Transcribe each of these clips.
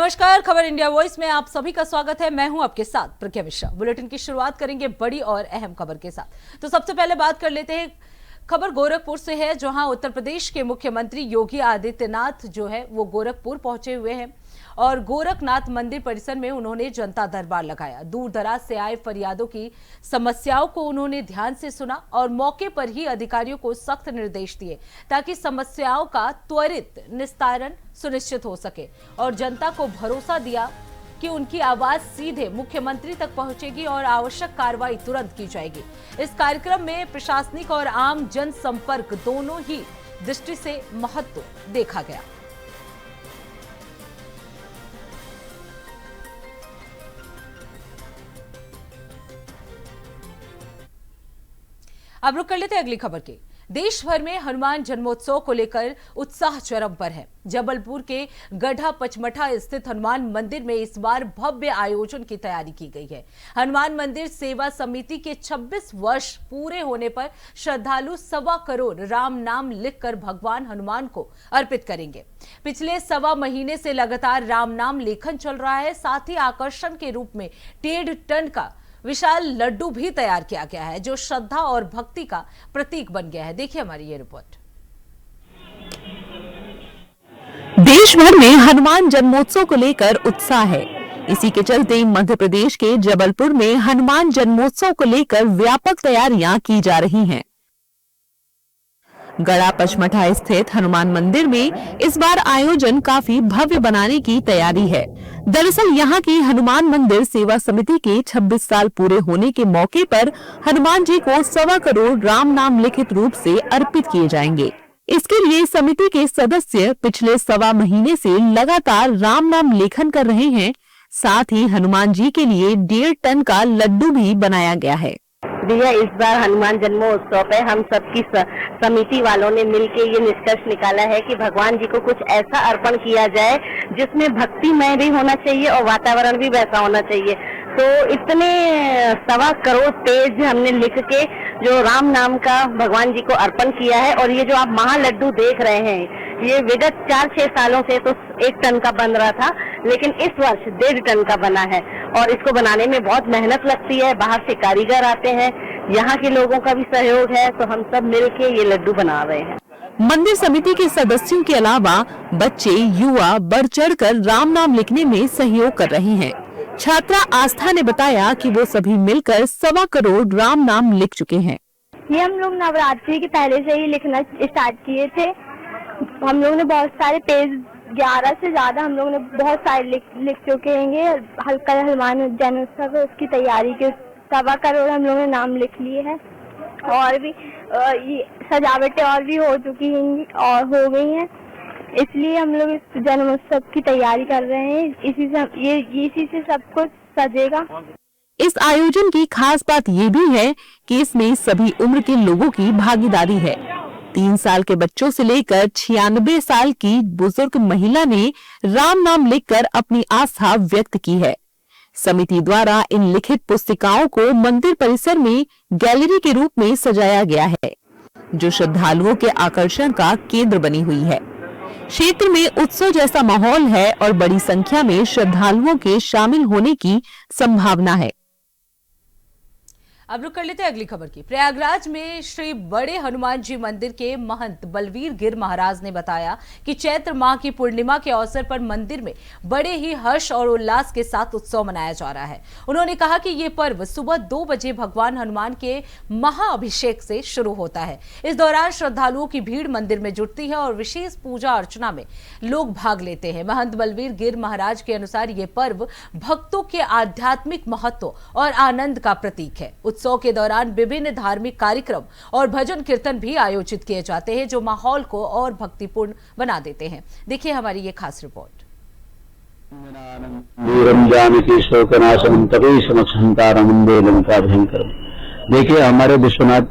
नमस्कार, खबर India voice में आप सभी का स्वागत है। मैं हूं आपके साथ प्रज्ञा मिश्रा। बुलेटिन की शुरुआत करेंगे बड़ी और अहम खबर के साथ। तो सबसे पहले बात कर लेते हैं, खबर गोरखपुर से है, जहां उत्तर प्रदेश के मुख्यमंत्री योगी आदित्यनाथ जो है वो गोरखपुर पहुंचे हुए हैं और गोरखनाथ मंदिर परिसर में उन्होंने जनता दरबार लगाया। दूर दराज से आए फरियादों की समस्याओं को उन्होंने ध्यान से सुना और मौके पर ही अधिकारियों को सख्त निर्देश दिए ताकि समस्याओं का त्वरित निस्तारण सुनिश्चित हो सके और जनता को भरोसा दिया कि उनकी आवाज सीधे मुख्यमंत्री तक पहुंचेगी और आवश्यक कार्रवाई तुरंत की जाएगी। इस कार्यक्रम में प्रशासनिक और आम जनसंपर्क दोनों ही दृष्टि से महत्व देखा गया। अब रुक कर लेते हैं अगली खबर की। देश भर में हनुमान जन्मोत्सव को लेकर उत्साह चरम पर है। जबलपुर के गढ़ा पचमढ़ा स्थित हनुमान मंदिर में इस बार भव्य आयोजन की तैयारी की गई है। हनुमान मंदिर सेवा समिति के 26 वर्ष पूरे होने पर श्रद्धालु 1.25 करोड़ राम नाम लिखकर भगवान हनुमान को अर्पित करेंगे। पिछले 1.25 महीने से लगातार राम नाम लेखन चल रहा है। साथ ही आकर्षण के रूप में 1.5 टन का विशाल लड्डू भी तैयार किया गया है, जो श्रद्धा और भक्ति का प्रतीक बन गया है। देखिए हमारी ये रिपोर्ट। देश भर में हनुमान जन्मोत्सव को लेकर उत्साह है। इसी के चलते मध्य प्रदेश के जबलपुर में हनुमान जन्मोत्सव को लेकर व्यापक तैयारियां की जा रही हैं। गढ़ा पचमढ़ा स्थित हनुमान मंदिर में इस बार आयोजन काफी भव्य बनाने की तैयारी है। दरअसल यहाँ की हनुमान मंदिर सेवा समिति के 26 साल पूरे होने के मौके पर हनुमान जी को 1.25 करोड़ राम नाम लिखित रूप से अर्पित किए जाएंगे। इसके लिए समिति के सदस्य पिछले 1.25 महीने से लगातार राम नाम लेखन कर रहे हैं। साथ ही हनुमान जी के लिए 1.5 टन का लड्डू भी बनाया गया है। भैया, इस बार हनुमान जन्मोत्सव पे हम सबकी समिति वालों ने मिलके ये निष्कर्ष निकाला है कि भगवान जी को कुछ ऐसा अर्पण किया जाए जिसमें भक्तिमय भी होना चाहिए और वातावरण भी वैसा होना चाहिए। तो इतने 1.25 करोड़ पेज हमने लिख के जो राम नाम का भगवान जी को अर्पण किया है। और ये जो आप महालड्डू देख रहे हैं, ये विगत 4-6 सालों से तो 1 टन का बन रहा था, लेकिन इस वर्ष 1.5 टन का बना है। और इसको बनाने में बहुत मेहनत लगती है, बाहर से कारीगर आते हैं, यहाँ के लोगों का भी सहयोग है, तो हम सब मिलके ये लड्डू बना रहे हैं। मंदिर समिति के सदस्यों के अलावा बच्चे युवा बढ़ चढ़कर राम नाम लिखने में सहयोग कर रहे हैं। छात्रा आस्था ने बताया कि वो सभी मिलकर 1.25 करोड़ राम नाम लिख चुके हैं। ये हम लोग नवरात्रि के पहले से ही लिखना स्टार्ट किए थे। हम लोग ने बहुत सारे पेज 11 से ज्यादा हम लोग ने बहुत सारे लिख चुके हैं। हल्का हनुमान जन्मोत्सव उसकी तैयारी के 1.25 करोड़ हम लोग ने नाम लिख लिए हैं। और भी सजावटें और भी हो चुकी हैं और हो गई हैं, इसलिए हम लोग इस जन्मोत्सव की तैयारी कर रहे हैं। इसी से सब कुछ सजेगा। इस आयोजन की खास बात ये भी है कि इसमें सभी उम्र के लोगों की भागीदारी है। 3 साल के बच्चों से लेकर 96 साल की बुजुर्ग महिला ने राम नाम लिखकर अपनी आस्था व्यक्त की है। समिति द्वारा इन लिखित पुस्तिकाओं को मंदिर परिसर में गैलरी के रूप में सजाया गया है, जो श्रद्धालुओं के आकर्षण का केंद्र बनी हुई है। क्षेत्र में उत्सव जैसा माहौल है और बड़ी संख्या में श्रद्धालुओं के शामिल होने की संभावना है। अब रुक कर लेते हैं अगली खबर की। प्रयागराज में श्री बड़े हनुमान जी मंदिर के महंत बलवीर गिर महाराज ने बताया कि चैत्र माह की पूर्णिमा के अवसर पर मंदिर में बड़े ही हर्ष और उल्लास के साथ उत्सव मनाया जा रहा है। उन्होंने कहा कि ये पर्व सुबह 2 बजे भगवान हनुमान के महाअभिषेक से शुरू होता है। इस दौरान श्रद्धालुओं की भीड़ मंदिर में जुटती है और विशेष पूजा अर्चना में लोग भाग लेते हैं। महंत बलवीर गिर महाराज के अनुसार ये पर्व भक्तों के आध्यात्मिक महत्व और आनंद का प्रतीक है। उत्सव के दौरान विभिन्न धार्मिक कार्यक्रम और भजन कीर्तन भी आयोजित किए जाते हैं, जो माहौल को और भक्तिपूर्ण बना देते हैं। देखिए हमारी ये खास रिपोर्ट। देखिए, हमारे विश्वनाथ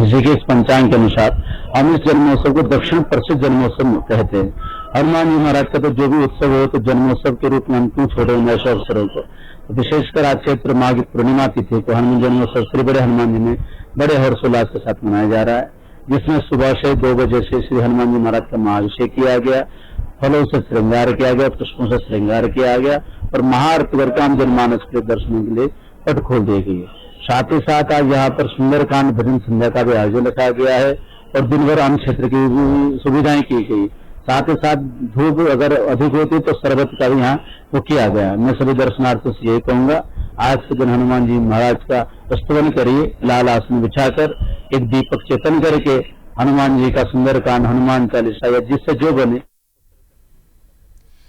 ऋषिकेश पंचांग के अनुसार हम इस जन्मोत्सव को दक्षिण प्रसिद्ध जन्मोत्सव कहते हैं। हनुमान जी महाराज का तो जो भी उत्सव हो तो जन्मोत्सव के रूप में हम क्यों छोड़े ऐसे अवसरों को। विशेषकर आज चैत्र माह की पूर्णिमा तिथि को हनुमान जन्मोत्सव श्री बड़े हनुमान जी में बड़े हर्षोल्लास के साथ मनाया जा रहा है, जिसमें सुबह से 2 बजे से श्री हनुमान जी महाराज का महाअभिषेक किया गया। फलों से श्रृंगार किया गया, पुष्पों से श्रृंगार किया गया और महाआरती करके आम जनमानस के दर्शनों के लिए पट खोल दी गई है। साथ ही साथ आज यहाँ पर सुंदरकांड भजन संध्या का भी आयोजन रखा गया है और दिन भर अन्य क्षेत्र की भी सुविधाएं की गई। साथ ही साथ धूप अगर अधिक होती तो शरबत का भी यहाँ वो किया गया। मैं सभी दर्शनार्थियों से यही कहूंगा, आज के दिन हनुमान जी महाराज का स्तवन करिए, लाल आसन बिछाकर एक दीपक चेतन करके हनुमान जी का सुंदरकांड, हनुमान चालीसा या जिससे जो बने।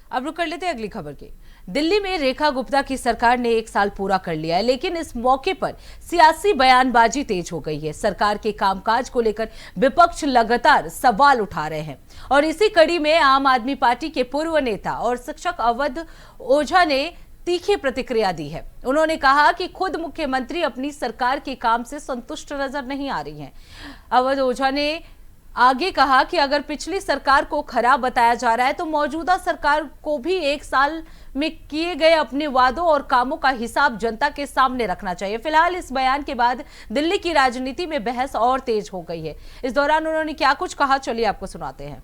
अब रुक कर लेते हैं अगली खबर की। दिल्ली में रेखा गुप्ता की सरकार ने 1 साल पूरा कर लिया है, लेकिन इस मौके पर सियासी बयानबाजी तेज हो गई है। सरकार के कामकाज को लेकर विपक्ष लगातार सवाल उठा रहे हैं और इसी कड़ी में आम आदमी पार्टी के पूर्व नेता और शिक्षक अवध ओझा ने तीखी प्रतिक्रिया दी है। उन्होंने कहा कि खुद मुख्यमंत्री अपनी सरकार के काम से संतुष्ट नजर नहीं आ रही हैं। अवध ओझा ने आगे कहा कि अगर पिछली सरकार को खराब बताया जा रहा है तो मौजूदा सरकार को भी 1 साल में किए गए अपने वादों और कामों का हिसाब जनता के सामने रखना चाहिए। फिलहाल इस बयान के बाद दिल्ली की राजनीति में बहस और तेज हो गई है। इस दौरान उन्होंने क्या कुछ कहा, चलिए आपको सुनाते हैं।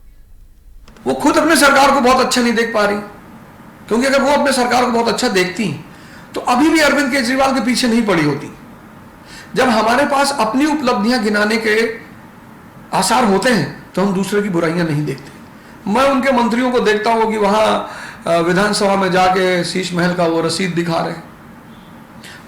वो खुद अपने सरकार को बहुत अच्छा नहीं देख पा रही, क्योंकि अगर वो अपने सरकार को बहुत अच्छा देखती तो अभी भी अरविंद केजरीवाल के पीछे नहीं पड़ी होती। जब हमारे पास अपनी उपलब्धियां गिनाने के आसार होते हैं तो हम दूसरे की बुराइयां नहीं देखते। मैं उनके मंत्रियों को देखता हूं कि वहां विधानसभा में जाके शीश महल का वो रसीद दिखा रहे हैं।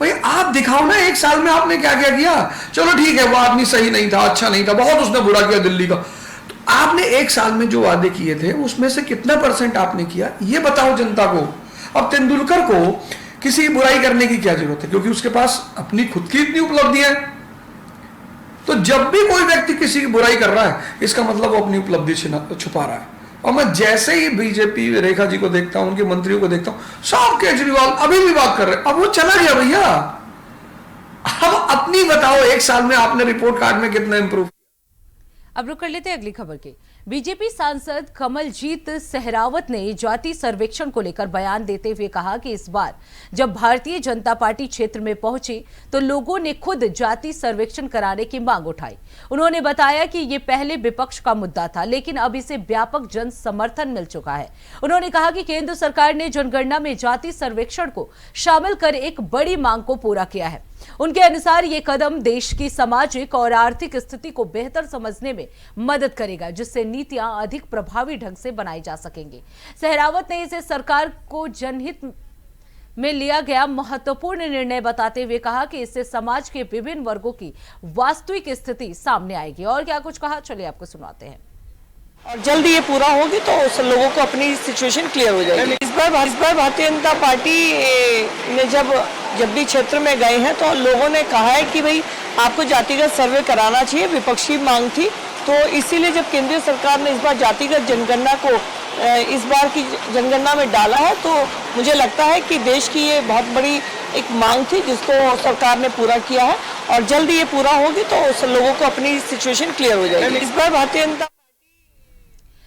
भाई आप दिखाओ ना, 1 साल में आपने क्या क्या किया। चलो ठीक है, वो आदमी सही नहीं था, अच्छा नहीं था, बहुत उसने बुरा किया दिल्ली का, तो आपने 1 साल में जो वादे किए थे उसमें से कितना % आपने किया, ये बताओ जनता को। अब तेंदुलकर को किसी बुराई करने की क्या जरूरत है, क्योंकि उसके पास अपनी खुद की इतनी उपलब्धियां हैं। तो जब भी कोई व्यक्ति किसी की बुराई कर रहा है, इसका मतलब वो अपनी उपलब्धि छुपा रहा है। और मैं जैसे ही बीजेपी रेखा जी को देखता हूं, उनके मंत्रियों को देखता हूं, सब केजरीवाल अभी भी बात कर रहे हैं। अब वो चला गया भैया, अब अपनी बताओ 1 साल में आपने रिपोर्ट कार्ड में कितना इंप्रूव। अब रुक कर लेते हैं अगली खबर की। बीजेपी सांसद कमलजीत सहरावत ने जाति सर्वेक्षण को लेकर बयान देते हुए कहा कि इस बार जब भारतीय जनता पार्टी क्षेत्र में पहुंची तो लोगों ने खुद जाति सर्वेक्षण कराने की मांग उठाई। उन्होंने बताया कि ये पहले विपक्ष का मुद्दा था, लेकिन अब इसे व्यापक जन समर्थन मिल चुका है। उन्होंने कहा कि केंद्र सरकार ने जनगणना में जाति सर्वेक्षण को शामिल कर एक बड़ी मांग को पूरा किया है। उनके अनुसार ये कदम देश की सामाजिक और आर्थिक स्थिति को बेहतर समझने में मदद करेगा, जिससे नीतियां अधिक प्रभावी ढंग से बनाई जा सकेंगी। सहरावत ने इसे सरकार को जनहित में लिया गया महत्वपूर्ण निर्णय बताते हुए कहा कि इससे समाज के विभिन्न वर्गों की वास्तविक स्थिति सामने आएगी। और क्या कुछ कहा, चलिए आपको सुनाते हैं। और जल्दी ये पूरा होगी तो लोगों को अपनी सिचुएशन क्लियर हो जाएगी। इस बार भारतीय जनता पार्टी ने जब भी क्षेत्र में गए हैं तो लोगों ने कहा है कि भाई आपको जातिगत सर्वे कराना चाहिए, विपक्षी मांग थी। तो इसीलिए जब केंद्रीय सरकार ने इस बार जातिगत जनगणना को इस बार की जनगणना में डाला है, तो मुझे लगता है कि देश की ये बहुत बड़ी एक मांग थी जिसको सरकार ने पूरा किया है। और जल्दी ये पूरा होगी तो लोगों को अपनी सिचुएशन क्लियर हो जाएगी। इस बार भारतीय जनता।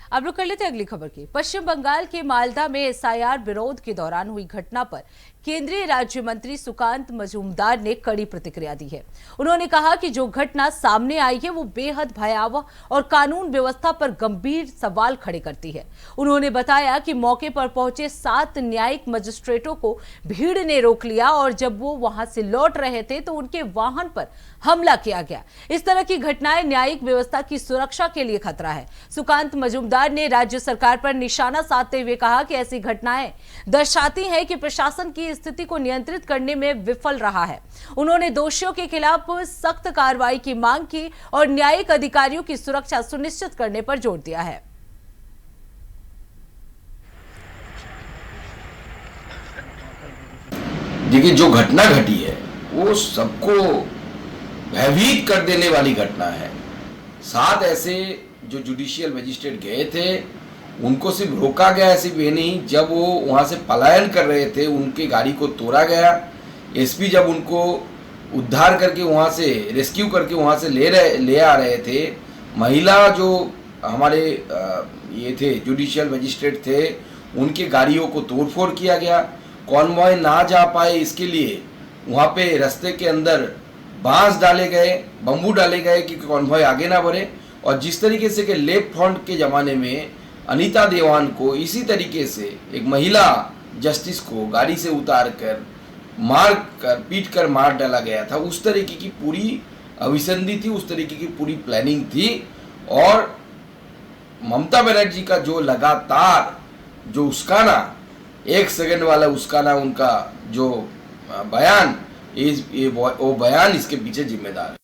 अब रुक कर लेते हैं अगली खबर की। पश्चिम बंगाल के मालदा में एसआईआर विरोध के दौरान हुई घटना पर केंद्रीय राज्य मंत्री सुकांत मजूमदार ने कड़ी प्रतिक्रिया दी है। उन्होंने कहा कि जो घटना सामने आई है वो बेहद भयावह और कानून व्यवस्था पर गंभीर सवाल खड़े करती है। उन्होंने बताया कि मौके पर पहुंचे 7 न्यायिक मजिस्ट्रेटों को भीड़ ने रोक लिया और जब वो वहां से लौट रहे थे तो उनके वाहन पर हमला किया गया। इस तरह की घटनाएं न्यायिक व्यवस्था की सुरक्षा के लिए खतरा है। सुकांत मजूमदार ने राज्य सरकार पर निशाना साधते हुए कहा कि ऐसी घटनाएं दर्शाती हैं कि प्रशासन की स्थिति को नियंत्रित करने में विफल रहा है। उन्होंने दोषियों के खिलाफ सख्त कार्रवाई की मांग की और न्यायिक अधिकारियों की सुरक्षा सुनिश्चित करने पर जोर दिया है। देखिए, जो घटना घटी है वो सबको भयभीत कर देने वाली घटना है। 7 ऐसे जो जुडिशियल मजिस्ट्रेट गए थे उनको सिर्फ रोका गया, सिर्फ ये नहीं, जब वो वहाँ से पलायन कर रहे थे उनके गाड़ी को तोड़ा गया। एसपी जब उनको उद्धार करके वहाँ से रेस्क्यू करके वहाँ से ले आ रहे थे, महिला जो हमारे ये थे जुडिशियल मजिस्ट्रेट थे उनके गाड़ियों को तोड़फोड़ किया गया। कॉन्वॉय ना जा पाए इसके लिए वहाँ पे रास्ते के अंदर बांस डाले गए, बम्बू डाले गए कि कॉन्वॉय आगे ना बढ़े। और जिस तरीके से कि लेफ्ट फ्रंट के ज़माने में अनीता देवान को इसी तरीके से एक महिला जस्टिस को गाड़ी से उतार कर पीट कर मार डाला गया था, उस तरीके की पूरी अभिसंधि थी, उस तरीके की पूरी प्लानिंग थी। और ममता बनर्जी का जो लगातार जो उसकाना, 1 सेकंड वाला उसकाना, उनका जो बयान, वो बयान इसके पीछे जिम्मेदार है।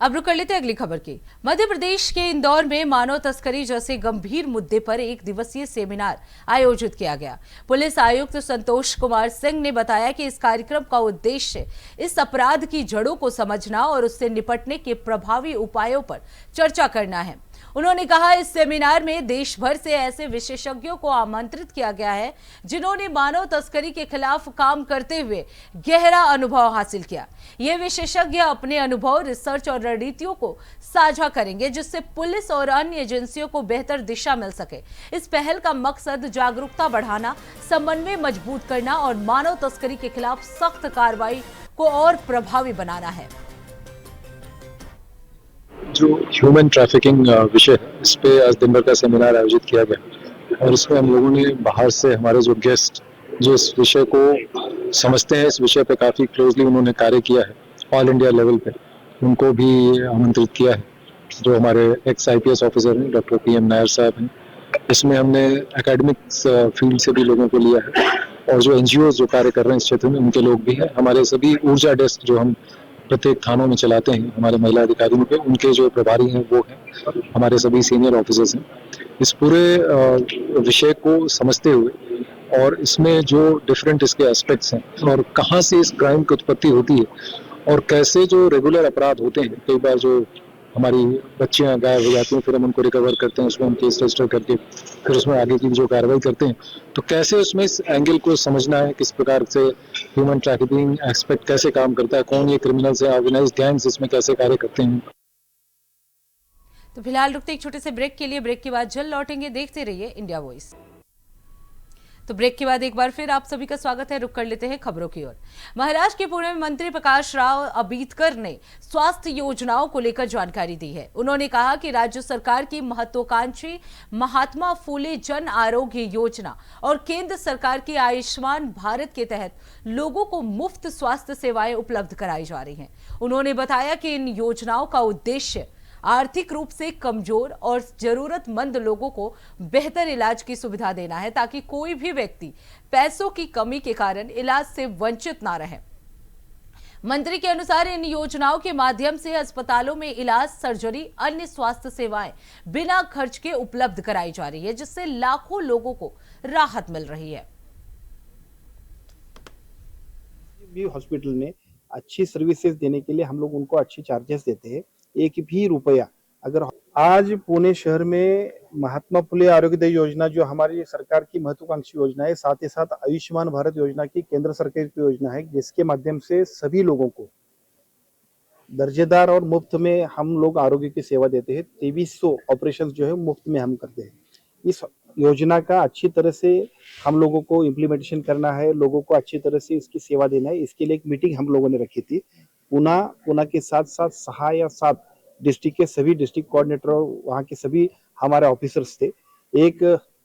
अब रुक कर लेते हैं अगली खबर की। मध्य प्रदेश के इंदौर में मानव तस्करी जैसे गंभीर मुद्दे पर 1 दिवसीय सेमिनार आयोजित किया गया। पुलिस आयुक्त संतोष कुमार सिंह ने बताया कि इस कार्यक्रम का उद्देश्य इस अपराध की जड़ों को समझना और उससे निपटने के प्रभावी उपायों पर चर्चा करना है। उन्होंने कहा, इस सेमिनार में देश भर से ऐसे विशेषज्ञों को आमंत्रित किया गया है जिन्होंने मानव तस्करी के खिलाफ काम करते हुए गहरा अनुभव हासिल किया। ये विशेषज्ञ अपने अनुभव, रिसर्च और रणनीतियों को साझा करेंगे, जिससे पुलिस और अन्य एजेंसियों को बेहतर दिशा मिल सके। इस पहल का मकसद जागरूकता बढ़ाना, समन्वय मजबूत करना और मानव तस्करी के खिलाफ सख्त कार्रवाई को और प्रभावी बनाना है। जो ह्यूमन ट्रैफिकिंग विषय है, इस पे आज दिन भर का सेमिनार आयोजित किया गया और इसमें हम लोगों ने बाहर से हमारे जो गेस्ट जो इस विषय को समझते हैं, इस विषय पे काफ़ी क्लोजली उन्होंने कार्य किया है ऑल इंडिया लेवल पे, उनको भी आमंत्रित किया है। जो हमारे एक्स IPS ऑफिसर हैं डॉक्टर PM नायर साहब हैं, इसमें हमने एकेडमिक्स फील्ड से भी लोगों को लिया है और जो NGOs जो कार्य कर रहे हैं इस क्षेत्र में उनके लोग भी हैं। हमारे सभी ऊर्जा डेस्क जो हम प्रत्येक थानों में चलाते हैं, हमारे महिला अधिकारियों पे, उनके जो प्रभारी हैं वो हैं, हमारे सभी सीनियर ऑफिसर्स हैं। इस पूरे विषय को समझते हुए और इसमें जो डिफरेंट इसके एस्पेक्ट्स हैं और कहाँ से इस क्राइम की उत्पत्ति होती है और कैसे जो रेगुलर अपराध होते हैं, कई बार जो हमारी बच्चियां गायब हो जाती हैं, फिर हम उनको रिकवर करते हैं, उसमें हम केस रजिस्टर करके फिर उसमें आगे की जो कार्रवाई करते हैं, तो कैसे उसमें इस एंगल को समझना है, किस प्रकार से ह्यूमन ट्रैफिकिंग एस्पेक्ट कैसे काम करता है, कौन ये क्रिमिनल्स है, ऑर्गेनाइज्ड गैंग्स इसमें कैसे कार्य करते हैं। तो फिलहाल रुकते एक छोटे से ब्रेक के लिए, ब्रेक के बाद जल्द लौटेंगे। देखते रहिए इंडिया वॉइस। तो ब्रेक के बाद एक बार फिर आप सभी का स्वागत है। रुक कर लेते हैं खबरों की ओर। महाराष्ट्र के पुणे में मंत्री प्रकाश राव अबीतकर ने स्वास्थ्य योजनाओं को लेकर जानकारी दी है। उन्होंने कहा कि राज्य सरकार की महत्वाकांक्षी महात्मा फूले जन आरोग्य योजना और केंद्र सरकार की आयुष्मान भारत के तहत लोगों को मुफ्त स्वास्थ्य सेवाएं उपलब्ध कराई जा रही हैं। उन्होंने बताया कि इन योजनाओं का उद्देश्य आर्थिक रूप से कमजोर और जरूरतमंद लोगों को बेहतर इलाज की सुविधा देना है, ताकि कोई भी व्यक्ति पैसों की कमी के कारण इलाज से वंचित ना रहे। मंत्री के अनुसार इन योजनाओं के माध्यम से अस्पतालों में इलाज, सर्जरी, अन्य स्वास्थ्य सेवाएं बिना खर्च के उपलब्ध कराई जा रही है, जिससे लाखों लोगों को राहत मिल रही है। भी हॉस्पिटल में अच्छी सर्विसेज देने के लिए हम लोग उनको अच्छी चार्जेस देते हैं। 1 भी रुपया अगर आज पुणे शहर में महात्मा फुले आरोग्य योजना जो हमारी सरकार की महत्वाकांक्षी योजना है, साथ ही साथ आयुष्मान भारत योजना की केंद्र सरकार की योजना है, जिसके माध्यम से सभी लोगों को दर्जेदार और मुफ्त में हम लोग आरोग्य की सेवा देते हैं। 2300 ऑपरेशन जो है मुफ्त में हम करते हैं। इस योजना का अच्छी तरह से हम लोगों को इम्प्लीमेंटेशन करना है, लोगों को अच्छी तरह से इसकी सेवा देना है। इसके लिए एक मीटिंग हम लोगों ने रखी थी। पुणे के साथ साथ 6 या 7 डिस्ट्रिक्ट के सभी डिस्ट्रिक्ट कोऑर्डिनेटर और वहाँ के सभी हमारे ऑफिसर्स थे। एक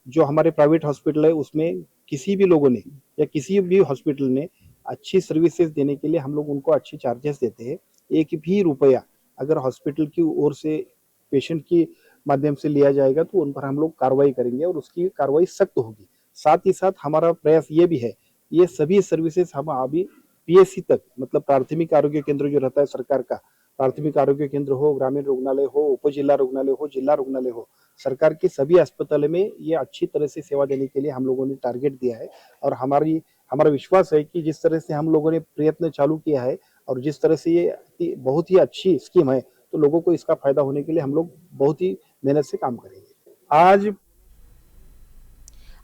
जो हमारे प्राइवेट हॉस्पिटल है उसमें किसी भी लोगों ने या किसी भी हॉस्पिटल ने अच्छी सर्विसेज देने के लिए हम लोग उनको अच्छी चार्जेस देते हैं। 1 भी रुपया अगर हॉस्पिटल की ओर से पेशेंट की माध्यम से लिया जाएगा तो उन पर हम लोग कार्रवाई करेंगे और उसकी कार्रवाई सख्त होगी। साथ ही साथ हमारा प्रयास ये भी है, ये सभी सर्विसेज हम अभी PSC तक, मतलब प्राथमिक आरोग्य केंद्र जो रहता है सरकार का, प्राथमिक आरोग्य केंद्र हो, ग्रामीण रुग्णालय हो, उप जिला रुग्णालय हो, जिला रुग्णालय हो, सरकार के सभी अस्पतालों में ये अच्छी तरह से सेवा देने के लिए हम लोगों ने टारगेट दिया है। और हमारा विश्वास है कि जिस तरह से हम लोगों ने प्रयत्न चालू किया है और जिस तरह से ये बहुत ही अच्छी स्कीम है, तो लोगों को इसका फायदा होने के लिए हम लोग बहुत ही मेहनत से काम करेंगे। आज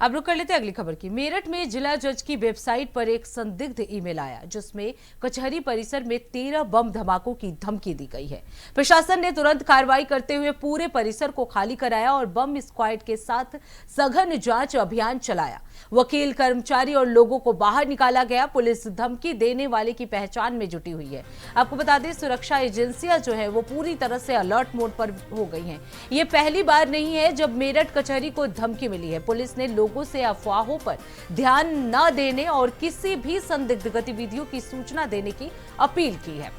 अब रुक कर लेते हैं अगली खबर की। मेरठ में जिला जज की वेबसाइट पर एक संदिग्ध ईमेल आया, जिसमें कचहरी परिसर में 13 बम धमाकों की धमकी दी गई है। प्रशासन ने तुरंत कार्रवाई करते हुए पूरे परिसर को खाली कराया और बम स्क्वाड के साथ सघन जांच अभियान चलाया। वकील, कर्मचारी और लोगों को बाहर निकाला गया। पुलिस धमकी देने वाले की पहचान में जुटी हुई है। आपको बता दें, सुरक्षा एजेंसियां जो है वो पूरी तरह से अलर्ट मोड पर हो गई हैं। ये पहली बार नहीं है जब मेरठ कचहरी को धमकी मिली है। पुलिस ने लोगों से अफवाहों पर ध्यान न देने और किसी भी संदिग्ध गतिविधियों की सूचना देने की अपील की है।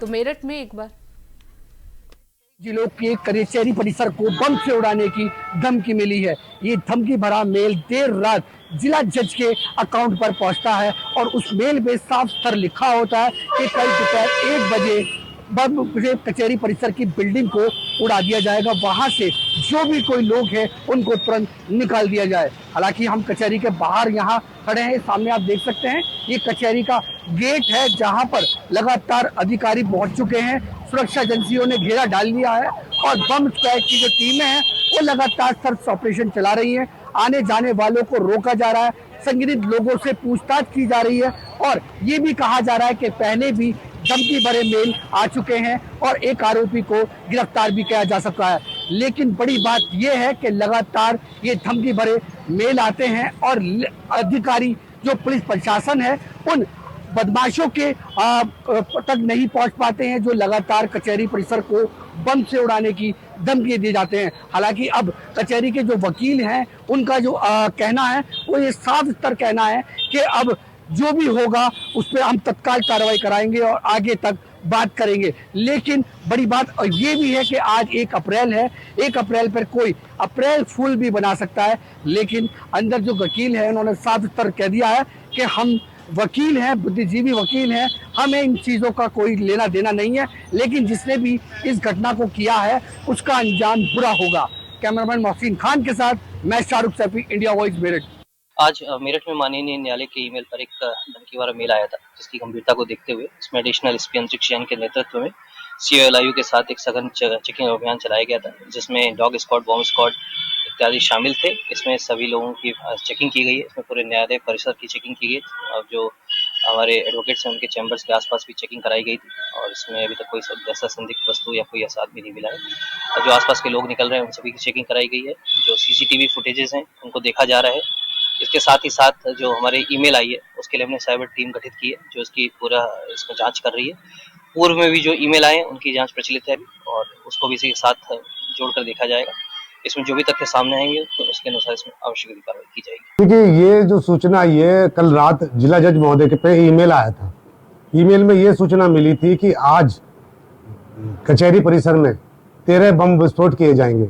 तो मेरठ में एक बार जिलों के कचहरी परिसर को बम से उड़ाने की धमकी मिली है। ये धमकी भरा मेल देर रात जिला जज के अकाउंट पर पहुंचता है और उस मेल में साफ साफ लिखा होता है कि कल दोपहर 1 बजे बम से कचहरी परिसर की बिल्डिंग को उड़ा दिया जाएगा। वहां से जो भी कोई लोग हैं उनको तुरंत निकाल दिया जाए। हालांकि हम कचहरी के बाहर यहाँ खड़े हैं, सामने आप देख सकते हैं ये कचहरी का गेट है जहां पर लगातार अधिकारी पहुंच चुके हैं। सुरक्षा एजेंसियों ने घेरा डाल लिया है और बम स्क्वाड की जो टीमें हैं वो लगातार सर्च ऑपरेशन चला रही हैं। आने जाने वालों को रोका जा रहा है, संदिग्ध लोगों से पूछताछ की जा रही है और ये भी कहा जा रहा है कि पहले भी धमकी भरे मेल आ चुके हैं और एक आरोपी को गिरफ्तार भी किया जा सकता है। लेकिन बड़ी बात यह है कि लगातार ये धमकी भरे मेल आते हैं और अधिकारी जो पुलिस प्रशासन है उन बदमाशों के तक नहीं पहुंच पाते हैं जो लगातार कचहरी परिसर को बम से उड़ाने की धमकी दिए जाते हैं। हालांकि अब कचहरी के जो वकील हैं उनका जो कहना है वो ये साफ स्तर कहना है कि अब जो भी होगा उस पर हम तत्काल कार्रवाई कराएंगे और आगे तक बात करेंगे। लेकिन बड़ी बात ये भी है कि आज 1 अप्रैल है, 1 अप्रैल पर कोई अप्रैल फूल भी बना सकता है। लेकिन अंदर जो वकील है उन्होंने साफ स्तर कह दिया है कि हम वकील हैं, बुद्धिजीवी वकील हैं, हमें इन चीज़ों का कोई लेना देना नहीं है, लेकिन जिसने भी इस घटना को किया है उसका अंजाम बुरा होगा। कैमरामैन मोहसिन खान के साथ मैं शाहरुख सैफी, इंडिया वॉइस, मेरठ। आज मेरठ में माननीय न्यायालय के ईमेल पर एक धमकी वाला मेल आया था, जिसकी गंभीरता को देखते हुए इसमें एडिशनल एसपी अंतरिक्ष जैन के नेतृत्व में COLIU के साथ एक सघन चेकिंग अभियान चलाया गया था, जिसमें डॉग स्क्वाड, बॉम्ब स्क्वाड इत्यादि शामिल थे। इसमें सभी लोगों की चेकिंग की गई है। इसमें पूरे न्यायालय परिसर की चेकिंग की गई और जो हमारे एडवोकेट्स हैं उनके चैम्बर्स के आसपास भी चेकिंग कराई गई थी और इसमें अभी तक कोई ऐसा संदिग्ध वस्तु या कोई ऐसा आदमी नहीं मिला है। और जो आसपास के लोग निकल रहे हैं उन सभी की चेकिंग कराई गई है। जो CCTV फुटेजेस हैं उनको देखा जा रहा है। इसके साथ ही साथ जो हमारे ईमेल आई है उसके लिए हमने साइबर टीम गठित की है जो इसकी पूरा इसमें जांच कर रही है। पूर्व में भी जो ईमेल आए हैं उनकी जांच प्रचलित है और उसको भी इसी के साथ जोड़कर देखा जाएगा। इसमें जो भी तथ्य सामने आएंगे तो उसके अनुसार इसमें आवश्यक कार्रवाई की जाएगी। देखिए, ये जो सूचना ये कल रात जिला जज महोदय के पे ईमेल आया था। ईमेल में ये सूचना मिली थी कि आज कचहरी परिसर में 13 बम विस्फोट किए जाएंगे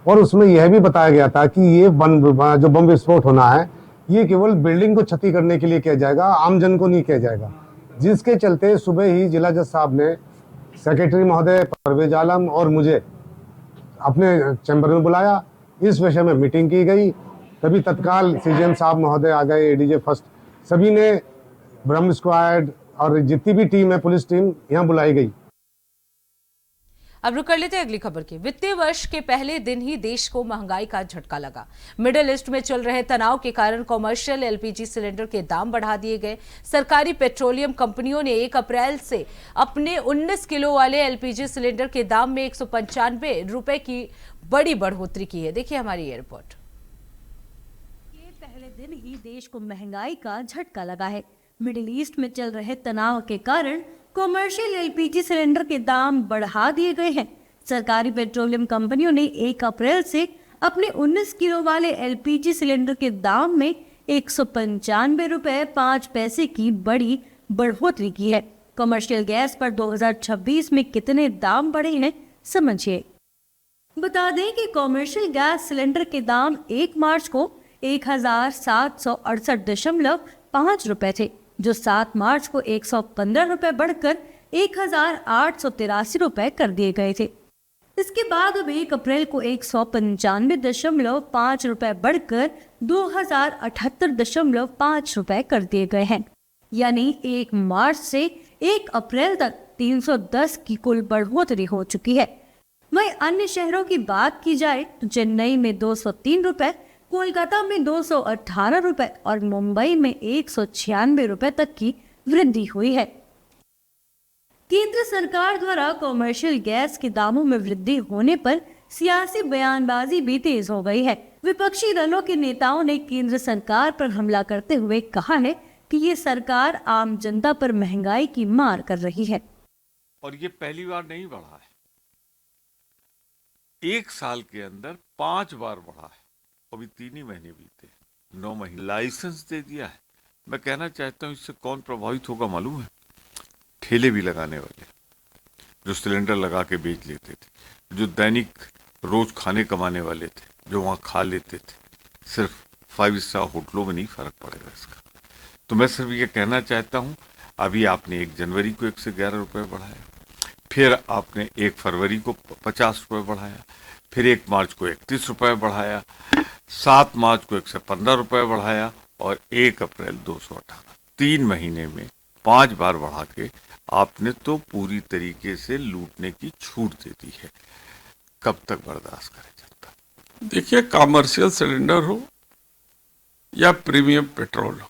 और उसमें यह भी बताया गया था कि ये जो बम विस्फोट होना है ये केवल बिल्डिंग को क्षति करने के लिए किया जाएगा, आमजन को नहीं किया जाएगा। जिसके चलते सुबह ही जिला जज साहब ने सेक्रेटरी महोदय परवेज आलम और मुझे अपने चैम्बर में बुलाया। इस विषय में मीटिंग की गई। तभी तत्काल CGM साहब महोदय आ गए, ADJ फर्स्ट, सभी ने ब्रह्म स्क्वाड और जितनी भी टीम है पुलिस टीम यहाँ बुलाई गई। अब रुक कर लेते हैं अगली खबर की। वित्तीय वर्ष के पहले दिन ही देश को महंगाई का झटका लगा। मिडिल ईस्ट में चल रहे तनाव के कारण कॉमर्शियल LPG सिलेंडर के दाम बढ़ा दिए गए। सरकारी पेट्रोलियम कंपनियों ने 1 अप्रैल से अपने 19 किलो वाले LPG सिलेंडर के दाम में 195 रुपए की बड़ी बढ़ोतरी की है। देखिए हमारी ये रिपोर्ट। ये पहले दिन ही देश को महंगाई का झटका लगा है। मिडिल ईस्ट में चल रहे तनाव के कारण कॉमर्शियल LPG सिलेंडर के दाम बढ़ा दिए गए हैं। सरकारी पेट्रोलियम कंपनियों ने 1 अप्रैल से अपने 19 किलो वाले LPG सिलेंडर के दाम में 195 रुपए 5 पैसे की बड़ी बढ़ोतरी की है। कमर्शियल गैस पर 2026 में कितने दाम बढ़े हैं समझिए। बता दें कि कॉमर्शियल गैस सिलेंडर के दाम 1 मार्च को 1768.5 रुपए थे, जो 7 मार्च को 115 रुपए बढ़कर 1883 रुपए कर दिए गए थे। इसके बाद अब 1 अप्रैल को 195.5 रुपए बढ़कर 2078.5 रुपए कर दिए गए हैं। यानी 1 मार्च से 1 अप्रैल तक 310 की कुल बढ़ोतरी हो चुकी है। वहीं अन्य शहरों की बात की जाए तो चेन्नई में 203 रुपए, कोलकाता में 218 रुपए और मुंबई में 196 रुपए तक की वृद्धि हुई है। केंद्र सरकार द्वारा कॉमर्शियल गैस के दामों में वृद्धि होने पर सियासी बयानबाजी भी तेज हो गई है। विपक्षी दलों के नेताओं ने केंद्र सरकार पर हमला करते हुए कहा है कि ये सरकार आम जनता पर महंगाई की मार कर रही है। और ये पहली बार नहीं बढ़ा है, 1 साल के अंदर 5 बार बढ़ा है। अभी 3 ही महीने बीते, 9 महीने लाइसेंस दे दिया है। मैं कहना चाहता हूँ इससे कौन प्रभावित होगा मालूम है? ठेले भी लगाने वाले, जो सिलेंडर लगा के बेच लेते थे, जो दैनिक रोज खाने कमाने वाले थे, जो वहाँ खा लेते थे। सिर्फ 5 स्टार होटलों में नहीं फर्क पड़ेगा इसका। तो मैं सिर्फ ये कहना चाहता हूँ, अभी आपने 1 जनवरी को 111 रुपये बढ़ाया, फिर आपने 1 फरवरी को 50 रुपये बढ़ाया, फिर 1 मार्च को 31 रुपये बढ़ाया, 7 मार्च को 115 रुपये बढ़ाया और 1 अप्रैल 218। 3 महीने में 5 बार बढ़ा के आपने तो पूरी तरीके से लूटने की छूट दे दी है। कब तक बर्दाश्त करे जनता? देखिए, कॉमर्शियल सिलेंडर हो या प्रीमियम पेट्रोल हो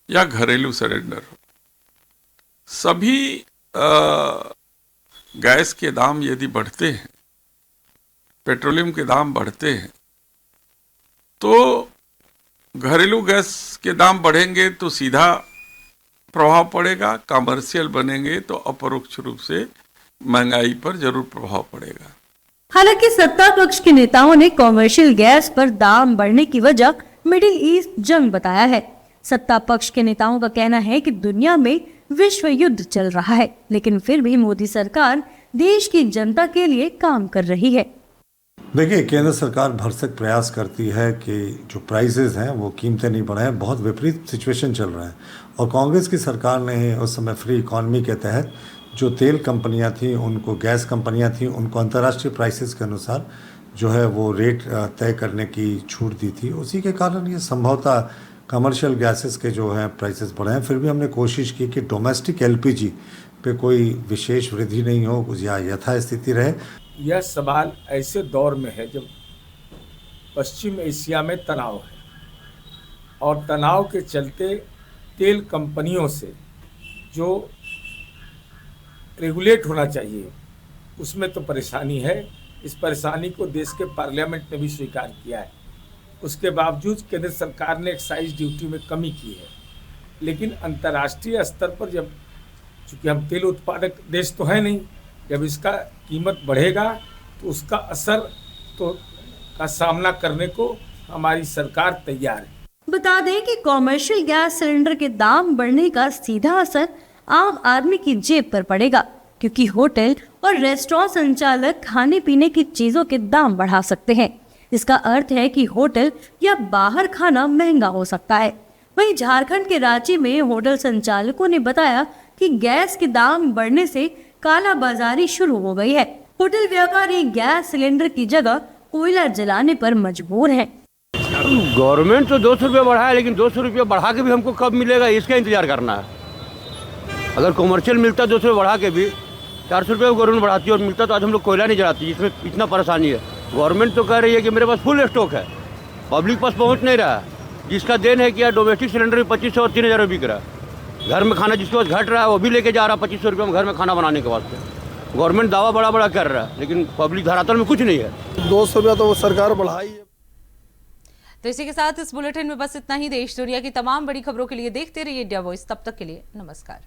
या घरेलू सिलेंडर हो, सभी गैस के दाम यदि बढ़ते हैं, पेट्रोलियम के दाम बढ़ते हैं, तो घरेलू गैस के दाम बढ़ेंगे तो सीधा प्रभाव पड़ेगा, कमर्शियल बनेंगे तो अपरोक्ष रूप से महंगाई पर जरूर प्रभाव पड़ेगा। हालांकि सत्ता पक्ष के नेताओं ने कॉमर्शियल गैस पर दाम बढ़ने की वजह मिडिल ईस्ट जंग बताया है। सत्ता पक्ष के नेताओं का कहना है कि दुनिया में विश्व युद्ध चल रहा है, लेकिन फिर भी मोदी सरकार देश की जनता के लिए काम कर रही है। देखिए, केंद्र सरकार भरसक प्रयास करती है कि जो प्राइसेस हैं वो कीमतें नहीं बढ़ाएं। बहुत विपरीत सिचुएशन चल रहा है और कांग्रेस की सरकार ने उस समय फ्री इकॉनमी के तहत जो तेल कंपनियां थी, उनको गैस कंपनियां थी, उनको अंतर्राष्ट्रीय प्राइसेस के अनुसार जो है वो रेट तय करने की छूट दी थी। उसी के कारण ये संभवतः कमर्शियल गैसेस के जो है प्राइसेस बढ़े हैं। फिर भी हमने कोशिश की कि डोमेस्टिक एलपीजी पे कोई विशेष वृद्धि नहीं हो या यथास्थिति रहे। यह सवाल ऐसे दौर में है जब पश्चिम एशिया में तनाव है और तनाव के चलते तेल कंपनियों से जो रेगुलेट होना चाहिए उसमें तो परेशानी है। इस परेशानी को देश के पार्लियामेंट ने भी स्वीकार किया है। उसके बावजूद केंद्र सरकार ने एक्साइज ड्यूटी में कमी की है, लेकिन अंतर्राष्ट्रीय स्तर पर जब, चूँकि हम तेल उत्पादक देश तो है नहीं, जब इसका कीमत बढ़ेगा तो उसका असर तो का सामना करने को हमारी सरकार तैयार है। बता दें कि कॉमर्शियल गैस सिलेंडर के दाम बढ़ने का सीधा असर आम आदमी की जेब पर पड़ेगा, क्योंकि होटल और रेस्टोरेंट संचालक खाने पीने की चीजों के दाम बढ़ा सकते हैं। इसका अर्थ है कि होटल या बाहर खाना महंगा हो सकता है। वहीं झारखंड के रांची में होटल संचालकों ने बताया कि गैस के दाम बढ़ने से काला बाजारी शुरू हो गई है। होटल व्यापारी गैस सिलेंडर की जगह कोयला जलाने पर मजबूर हैं। गवर्नमेंट तो 200 रुपये बढ़ा है, लेकिन 200 रुपये बढ़ा के भी हमको कब मिलेगा इसका इंतजार करना है। अगर कमर्शियल मिलता 200 रुपये बढ़ा के भी 400 रुपये गवर्नमेंट बढ़ाती है और मिलता तो आज हम लोग कोयला नहीं जलाती, जिसमें इतना परेशानी है। गवर्नमेंट तो कह रही है कि मेरे पास फुल स्टॉक है, पब्लिक पास पहुंच नहीं रहा है। जिसका देन है कि यार डोमेस्टिक सिलेंडर भी 2500 और 3000 बिक रहा है। घर में खाना जिसके पास घट रहा है वो भी लेके जा रहा है 2500 रुपये में घर में खाना बनाने के वास्ते। गवर्नमेंट दावा बड़ा बड़ा कर रहा है, लेकिन पब्लिक धरातल में कुछ नहीं है। 200 रुपया तो वो सरकार बढ़ाई है। तो इसी के साथ इस बुलेटिन में बस इतना ही। देश दुनिया की तमाम बड़ी खबरों के लिए देखते रहिए इंडिया वॉइस। तब तक के लिए नमस्कार।